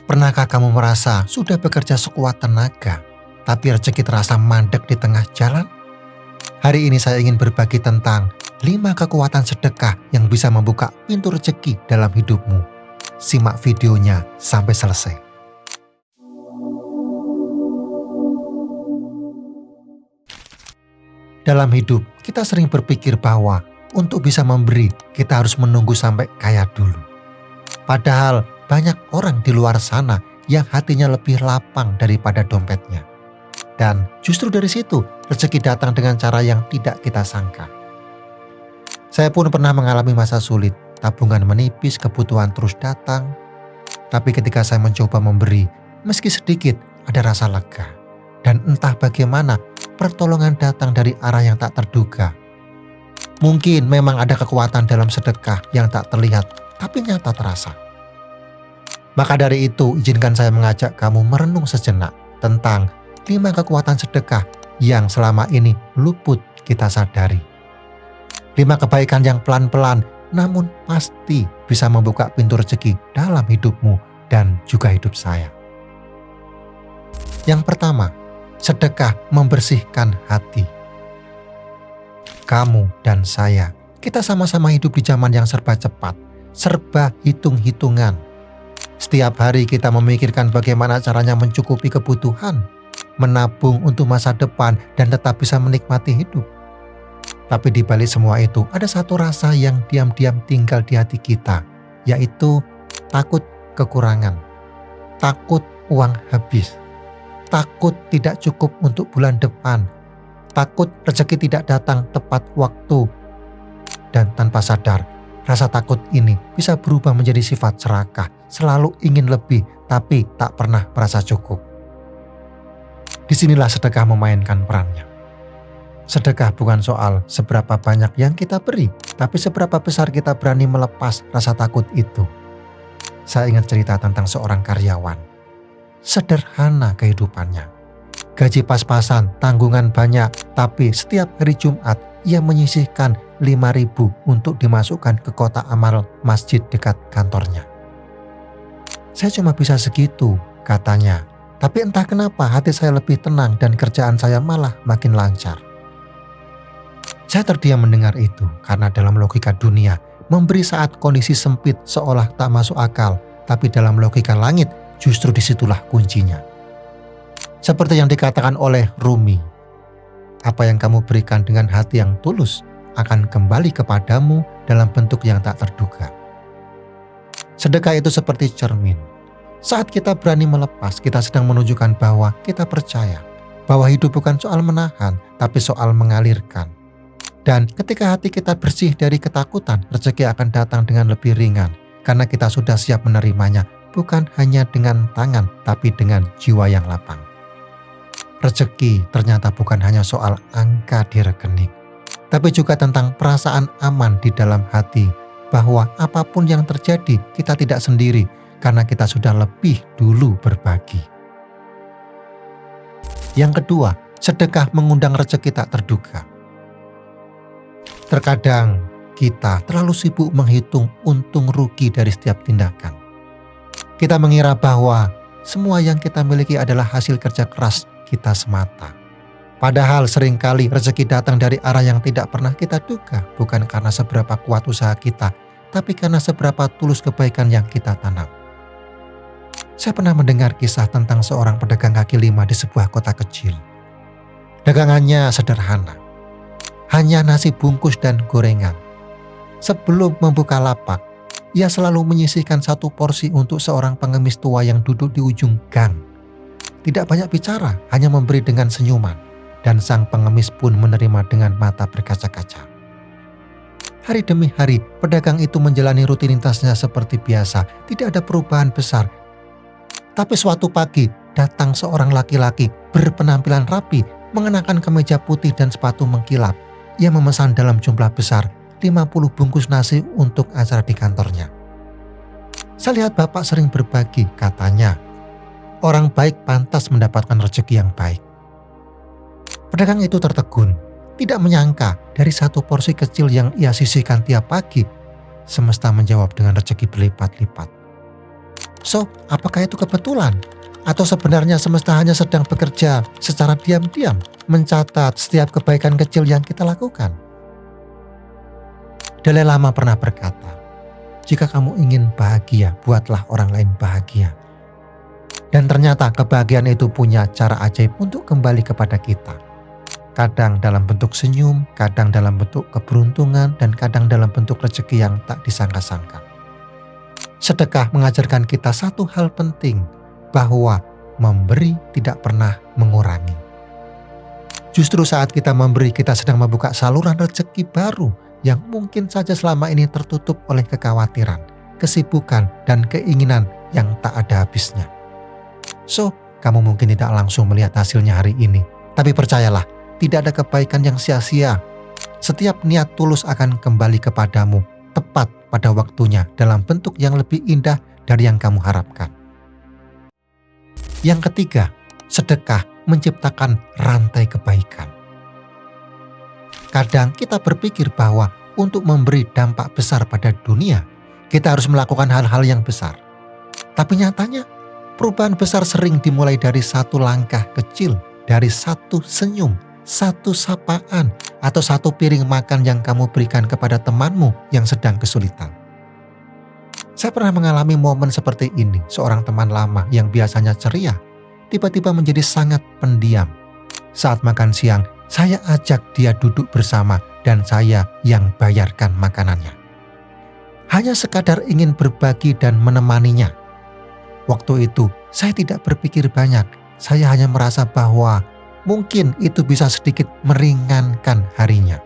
Pernahkah kamu merasa sudah bekerja sekuat tenaga, tapi rezeki terasa mandek di tengah jalan? Hari ini saya ingin berbagi tentang 5 kekuatan sedekah yang bisa membuka pintu rezeki dalam hidupmu. Simak videonya sampai selesai. Dalam hidup, kita sering berpikir bahwa untuk bisa memberi, kita harus menunggu sampai kaya dulu. Padahal banyak orang di luar sana yang hatinya lebih lapang daripada dompetnya. Dan justru dari situ, rezeki datang dengan cara yang tidak kita sangka. Saya pun pernah mengalami masa sulit, tabungan menipis, kebutuhan terus datang. Tapi ketika saya mencoba memberi, meski sedikit, ada rasa lega. Dan entah bagaimana, pertolongan datang dari arah yang tak terduga. Mungkin memang ada kekuatan dalam sedekah yang tak terlihat, tapi nyata terasa. Maka dari itu, izinkan saya mengajak kamu merenung sejenak tentang 5 kekuatan sedekah yang selama ini luput kita sadari. 5 kebaikan yang pelan-pelan namun pasti bisa membuka pintu rezeki dalam hidupmu dan juga hidup saya. Yang pertama, sedekah membersihkan hati. Kamu dan saya, kita sama-sama hidup di zaman yang serba cepat, serba hitung-hitungan. Setiap hari kita memikirkan bagaimana caranya mencukupi kebutuhan, menabung untuk masa depan, dan tetap bisa menikmati hidup. Tapi di balik semua itu, ada satu rasa yang diam-diam tinggal di hati kita, yaitu takut kekurangan, takut uang habis, takut tidak cukup untuk bulan depan, takut rezeki tidak datang tepat waktu. Dan tanpa sadar, rasa takut ini bisa berubah menjadi sifat serakah, selalu ingin lebih tapi tak pernah merasa cukup. Disinilah sedekah memainkan perannya. Sedekah bukan soal seberapa banyak yang kita beri, tapi seberapa besar kita berani melepas rasa takut itu. Saya ingat cerita tentang seorang karyawan. Sederhana kehidupannya. Gaji pas-pasan, tanggungan banyak, tapi setiap hari Jumat ia menyisihkan 5.000 untuk dimasukkan ke kotak amal masjid dekat kantornya. Saya cuma bisa segitu, katanya. Tapi entah kenapa hati saya lebih tenang dan kerjaan saya malah makin lancar. Saya terdiam mendengar itu karena dalam logika dunia, memberi saat kondisi sempit seolah tak masuk akal. Tapi dalam logika langit, justru disitulah kuncinya. Seperti yang dikatakan oleh Rumi, apa yang kamu berikan dengan hati yang tulus akan kembali kepadamu dalam bentuk yang tak terduga. Sedekah itu seperti cermin. Saat kita berani melepas, kita sedang menunjukkan bahwa kita percaya bahwa hidup bukan soal menahan, tapi soal mengalirkan. Dan ketika hati kita bersih dari ketakutan, rezeki akan datang dengan lebih ringan, karena kita sudah siap menerimanya, bukan hanya dengan tangan, tapi dengan jiwa yang lapang. Rezeki ternyata bukan hanya soal angka di rekening, tapi juga tentang perasaan aman di dalam hati, bahwa apapun yang terjadi, kita tidak sendiri, karena kita sudah lebih dulu berbagi. Yang kedua, sedekah mengundang rezeki tak terduga. Terkadang kita terlalu sibuk menghitung untung rugi dari setiap tindakan. Kita mengira bahwa semua yang kita miliki adalah hasil kerja keras kita semata. Padahal seringkali rezeki datang dari arah yang tidak pernah kita duga, bukan karena seberapa kuat usaha kita, tapi karena seberapa tulus kebaikan yang kita tanam. Saya pernah mendengar kisah tentang seorang pedagang kaki lima di sebuah kota kecil. Dagangannya sederhana, hanya nasi bungkus dan gorengan. Sebelum membuka lapak, ia selalu menyisihkan 1 porsi untuk seorang pengemis tua yang duduk di ujung gang. Tidak banyak bicara, hanya memberi dengan senyuman, dan sang pengemis pun menerima dengan mata berkaca-kaca. Hari demi hari, pedagang itu menjalani rutinitasnya seperti biasa, tidak ada perubahan besar. Tapi suatu pagi, datang seorang laki-laki berpenampilan rapi, mengenakan kemeja putih dan sepatu mengkilap. Ia memesan dalam jumlah besar 50 bungkus nasi untuk acara di kantornya. Saya lihat Bapak sering berbagi, katanya. Orang baik pantas mendapatkan rezeki yang baik. Pedagang itu tertegun, tidak menyangka dari 1 porsi kecil yang ia sisihkan tiap pagi, semesta menjawab dengan rezeki berlipat-lipat. So, apakah itu kebetulan? Atau sebenarnya semesta hanya sedang bekerja secara diam-diam, mencatat setiap kebaikan kecil yang kita lakukan? Dalai Lama pernah berkata, jika kamu ingin bahagia, buatlah orang lain bahagia. Dan ternyata kebahagiaan itu punya cara ajaib untuk kembali kepada kita. Kadang dalam bentuk senyum, kadang dalam bentuk keberuntungan, dan kadang dalam bentuk rezeki yang tak disangka-sangka. Sedekah mengajarkan kita satu hal penting, bahwa memberi tidak pernah mengurangi. Justru saat kita memberi, kita sedang membuka saluran rezeki baru yang mungkin saja selama ini tertutup oleh kekhawatiran, kesibukan, dan keinginan yang tak ada habisnya. So, kamu mungkin tidak langsung melihat hasilnya hari ini, tapi percayalah, tidak ada kebaikan yang sia-sia. Setiap niat tulus akan kembali kepadamu tepat pada waktunya dalam bentuk yang lebih indah dari yang kamu harapkan. Yang ketiga, sedekah menciptakan rantai kebaikan. Kadang kita berpikir bahwa untuk memberi dampak besar pada dunia, kita harus melakukan hal-hal yang besar. Tapi nyatanya, perubahan besar sering dimulai dari satu langkah kecil, dari satu senyum, satu sapaan, atau satu piring makan yang kamu berikan kepada temanmu yang sedang kesulitan. Saya pernah mengalami momen seperti ini. Seorang teman lama yang biasanya ceria, tiba-tiba menjadi sangat pendiam. Saat makan siang, saya ajak dia duduk bersama dan saya yang bayarkan makanannya. Hanya sekadar ingin berbagi dan menemaninya. Waktu itu, saya tidak berpikir banyak. Saya hanya merasa bahwa mungkin itu bisa sedikit meringankan harinya.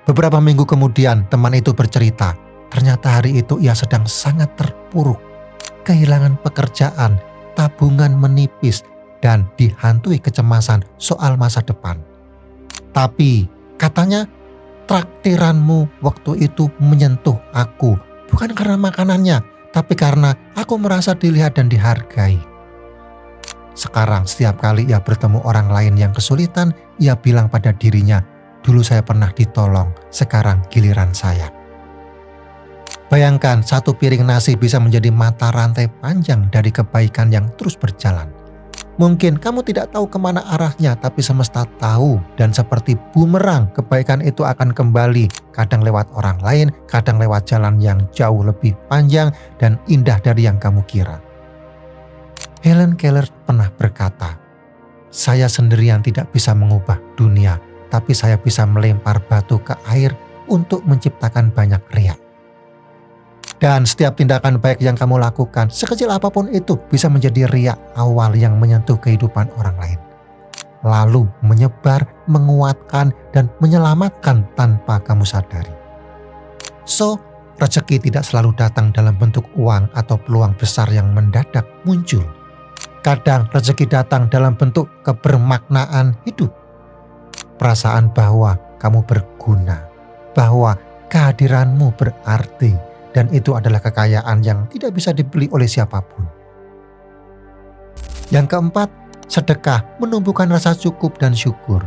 Beberapa minggu kemudian, teman itu bercerita, ternyata hari itu ia sedang sangat terpuruk, kehilangan pekerjaan, tabungan menipis, dan dihantui kecemasan soal masa depan. Tapi, katanya, traktiranmu waktu itu menyentuh aku, bukan karena makanannya, tapi karena aku merasa dilihat dan dihargai. Sekarang setiap kali ia bertemu orang lain yang kesulitan, ia bilang pada dirinya, dulu saya pernah ditolong, sekarang giliran saya. Bayangkan satu piring nasi bisa menjadi mata rantai panjang dari kebaikan yang terus berjalan. Mungkin kamu tidak tahu kemana arahnya, tapi semesta tahu, dan seperti bumerang kebaikan itu akan kembali, kadang lewat orang lain, kadang lewat jalan yang jauh lebih panjang dan indah dari yang kamu kira. Helen Keller pernah berkata, saya sendirian tidak bisa mengubah dunia, tapi saya bisa melempar batu ke air untuk menciptakan banyak riak. Dan setiap tindakan baik yang kamu lakukan, sekecil apapun itu, bisa menjadi riak awal yang menyentuh kehidupan orang lain. Lalu menyebar, menguatkan, dan menyelamatkan tanpa kamu sadari. So, rezeki tidak selalu datang dalam bentuk uang atau peluang besar yang mendadak muncul. Kadang rezeki datang dalam bentuk kebermaknaan hidup. Perasaan bahwa kamu berguna, bahwa kehadiranmu berarti, dan itu adalah kekayaan yang tidak bisa dibeli oleh siapapun. Yang keempat, sedekah menumbuhkan rasa cukup dan syukur.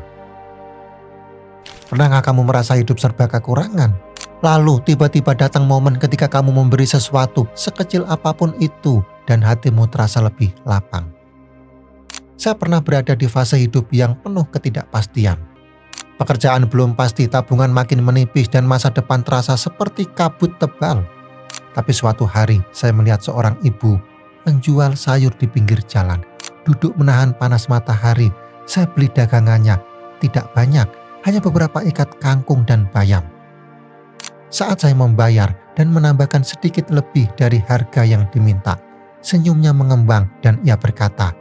Pernahkah kamu merasa hidup serba kekurangan? Lalu tiba-tiba datang momen ketika kamu memberi sesuatu sekecil apapun itu dan hatimu terasa lebih lapang. Saya pernah berada di fase hidup yang penuh ketidakpastian. Pekerjaan belum pasti, tabungan makin menipis, dan masa depan terasa seperti kabut tebal. Tapi suatu hari saya melihat seorang ibu penjual sayur di pinggir jalan, duduk menahan panas matahari. Saya beli dagangannya, tidak banyak, hanya beberapa ikat kangkung dan bayam. Saat saya membayar dan menambahkan sedikit lebih dari harga yang diminta, senyumnya mengembang dan ia berkata,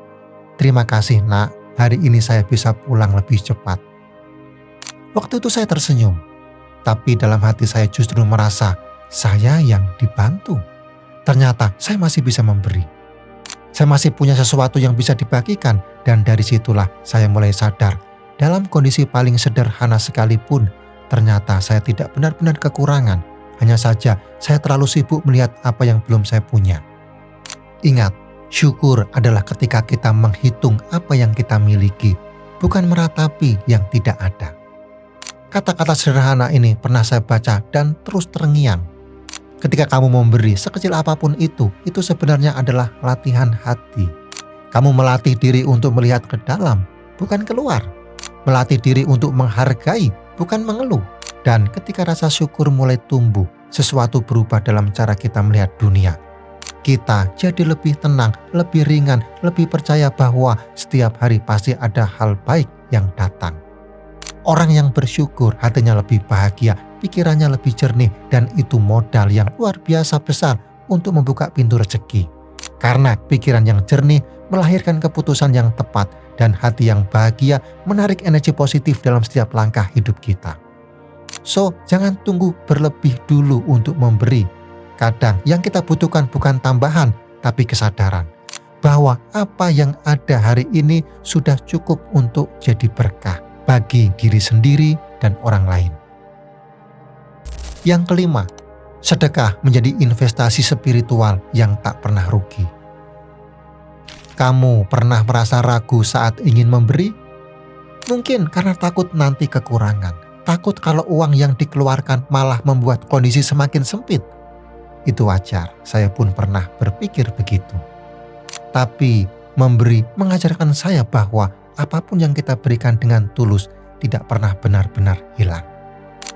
"Terima kasih nak, hari ini saya bisa pulang lebih cepat." Waktu itu saya tersenyum, tapi dalam hati saya justru merasa saya yang dibantu. Ternyata saya masih bisa memberi. Saya masih punya sesuatu yang bisa dibagikan, dan dari situlah saya mulai sadar, dalam kondisi paling sederhana sekalipun, ternyata saya tidak benar-benar kekurangan. Hanya saja saya terlalu sibuk melihat apa yang belum saya punya. Ingat, syukur adalah ketika kita menghitung apa yang kita miliki, bukan meratapi yang tidak ada. Kata-kata sederhana ini pernah saya baca dan terus terngiang. Ketika kamu memberi sekecil apapun itu sebenarnya adalah latihan hati. Kamu melatih diri untuk melihat ke dalam, bukan keluar. Melatih diri untuk menghargai, bukan mengeluh. Dan ketika rasa syukur mulai tumbuh, sesuatu berubah dalam cara kita melihat dunia. Kita jadi lebih tenang, lebih ringan, lebih percaya bahwa setiap hari pasti ada hal baik yang datang. Orang yang bersyukur hatinya lebih bahagia, pikirannya lebih jernih, dan itu modal yang luar biasa besar untuk membuka pintu rezeki. Karena pikiran yang jernih melahirkan keputusan yang tepat, dan hati yang bahagia menarik energi positif dalam setiap langkah hidup kita. So, jangan tunggu berlebih dulu untuk memberi. Kadang yang kita butuhkan bukan tambahan, tapi kesadaran bahwa apa yang ada hari ini sudah cukup untuk jadi berkah bagi diri sendiri dan orang lain. Yang kelima, sedekah menjadi investasi spiritual yang tak pernah rugi. Kamu pernah merasa ragu saat ingin memberi? Mungkin karena takut nanti kekurangan, takut kalau uang yang dikeluarkan malah membuat kondisi semakin sempit. Itu wajar, saya pun pernah berpikir begitu. Tapi memberi mengajarkan saya bahwa apapun yang kita berikan dengan tulus tidak pernah benar-benar hilang.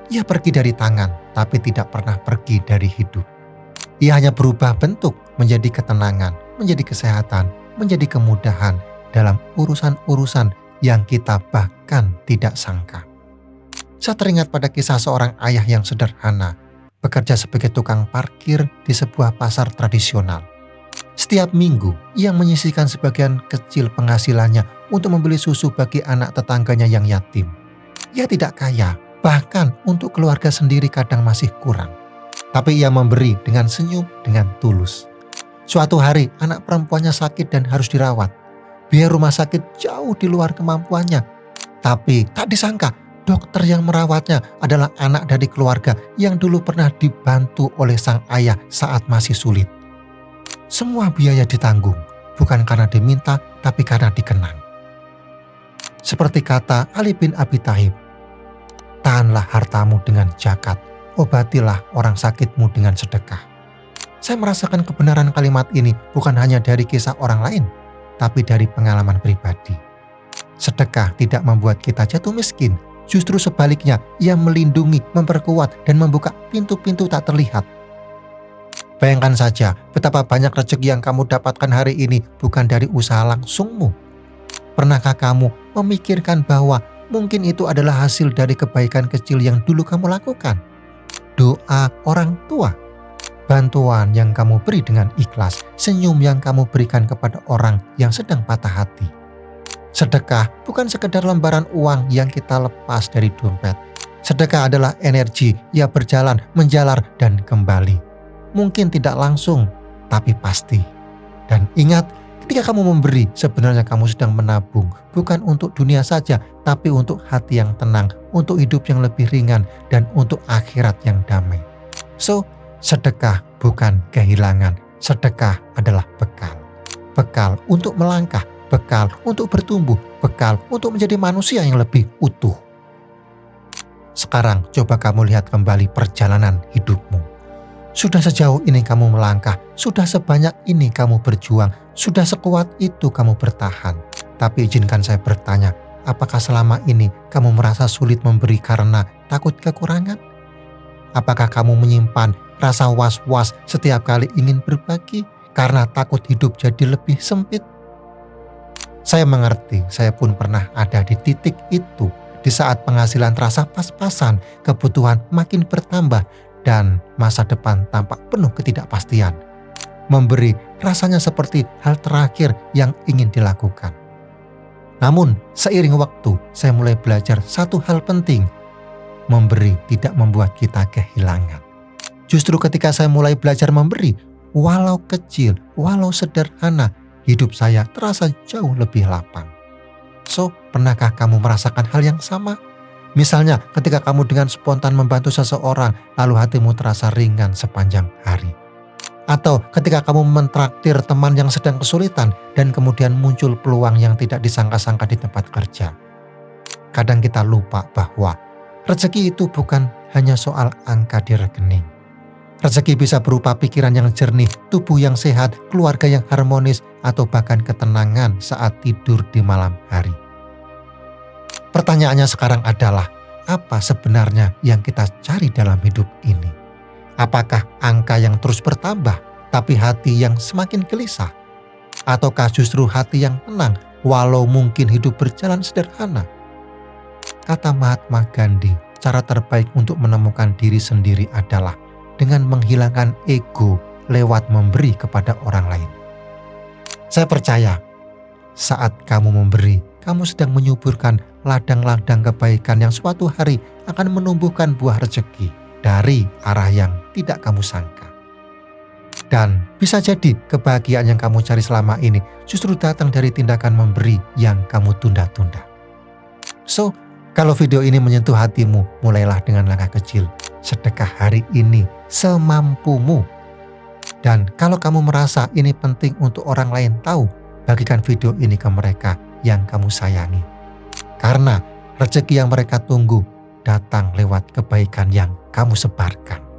Ia pergi dari tangan, tapi tidak pernah pergi dari hidup. Ia hanya berubah bentuk menjadi ketenangan, menjadi kesehatan, menjadi kemudahan dalam urusan-urusan yang kita bahkan tidak sangka. Saya teringat pada kisah seorang ayah yang sederhana, bekerja sebagai tukang parkir di sebuah pasar tradisional. Setiap minggu, ia menyisihkan sebagian kecil penghasilannya untuk membeli susu bagi anak tetangganya yang yatim. Ia tidak kaya, bahkan untuk keluarga sendiri kadang masih kurang. Tapi ia memberi dengan senyum, dengan tulus. Suatu hari, anak perempuannya sakit dan harus dirawat. Biaya rumah sakit jauh di luar kemampuannya. Tapi tak disangka, dokter yang merawatnya adalah anak dari keluarga yang dulu pernah dibantu oleh sang ayah saat masih sulit. Semua biaya ditanggung, bukan karena diminta, tapi karena dikenang. Seperti kata Ali bin Abi Thalib, tahanlah hartamu dengan zakat, obatilah orang sakitmu dengan sedekah. Saya merasakan kebenaran kalimat ini bukan hanya dari kisah orang lain, tapi dari pengalaman pribadi. Sedekah tidak membuat kita jatuh miskin. Justru sebaliknya, ia melindungi, memperkuat, dan membuka pintu-pintu tak terlihat. Bayangkan saja betapa banyak rezeki yang kamu dapatkan hari ini bukan dari usaha langsungmu. Pernahkah kamu memikirkan bahwa mungkin itu adalah hasil dari kebaikan kecil yang dulu kamu lakukan? Doa orang tua, bantuan yang kamu beri dengan ikhlas, senyum yang kamu berikan kepada orang yang sedang patah hati. Sedekah bukan sekedar lembaran uang yang kita lepas dari dompet. Sedekah adalah energi yang berjalan, menjalar, dan kembali. Mungkin tidak langsung, tapi pasti. Dan ingat, ketika kamu memberi, sebenarnya kamu sedang menabung. Bukan untuk dunia saja, tapi untuk hati yang tenang, untuk hidup yang lebih ringan, dan untuk akhirat yang damai. So, sedekah bukan kehilangan. Sedekah adalah bekal. Bekal untuk melangkah, bekal untuk bertumbuh, bekal untuk menjadi manusia yang lebih utuh. Sekarang coba kamu lihat kembali perjalanan hidupmu. Sudah sejauh ini kamu melangkah, sudah sebanyak ini kamu berjuang, sudah sekuat itu kamu bertahan. Tapi izinkan saya bertanya, apakah selama ini kamu merasa sulit memberi karena takut kekurangan? Apakah kamu menyimpan rasa was-was setiap kali ingin berbagi karena takut hidup jadi lebih sempit? Saya mengerti, saya pun pernah ada di titik itu, di saat penghasilan terasa pas-pasan, kebutuhan makin bertambah, dan masa depan tampak penuh ketidakpastian. Memberi rasanya seperti hal terakhir yang ingin dilakukan. Namun, seiring waktu, saya mulai belajar satu hal penting. Memberi tidak membuat kita kehilangan. Justru ketika saya mulai belajar memberi, walau kecil, walau sederhana, hidup saya terasa jauh lebih lapang. So, pernahkah kamu merasakan hal yang sama? Misalnya, ketika kamu dengan spontan membantu seseorang, lalu hatimu terasa ringan sepanjang hari. Atau ketika kamu mentraktir teman yang sedang kesulitan, dan kemudian muncul peluang yang tidak disangka-sangka di tempat kerja. Kadang kita lupa bahwa rezeki itu bukan hanya soal angka di rekening. Rezeki bisa berupa pikiran yang jernih, tubuh yang sehat, keluarga yang harmonis, atau bahkan ketenangan saat tidur di malam hari. Pertanyaannya sekarang adalah, apa sebenarnya yang kita cari dalam hidup ini? Apakah angka yang terus bertambah, tapi hati yang semakin gelisah? Ataukah justru hati yang tenang, walau mungkin hidup berjalan sederhana? Kata Mahatma Gandhi, cara terbaik untuk menemukan diri sendiri adalah dengan menghilangkan ego lewat memberi kepada orang lain. Saya percaya, saat kamu memberi, kamu sedang menyuburkan ladang-ladang kebaikan yang suatu hari akan menumbuhkan buah rezeki dari arah yang tidak kamu sangka. Dan bisa jadi kebahagiaan yang kamu cari selama ini justru datang dari tindakan memberi yang kamu tunda-tunda. So, kalau video ini menyentuh hatimu, mulailah dengan langkah kecil. Sedekah hari ini semampumu. Dan kalau kamu merasa ini penting untuk orang lain tahu, bagikan video ini ke mereka yang kamu sayangi. Karena rezeki yang mereka tunggu datang lewat kebaikan yang kamu sebarkan.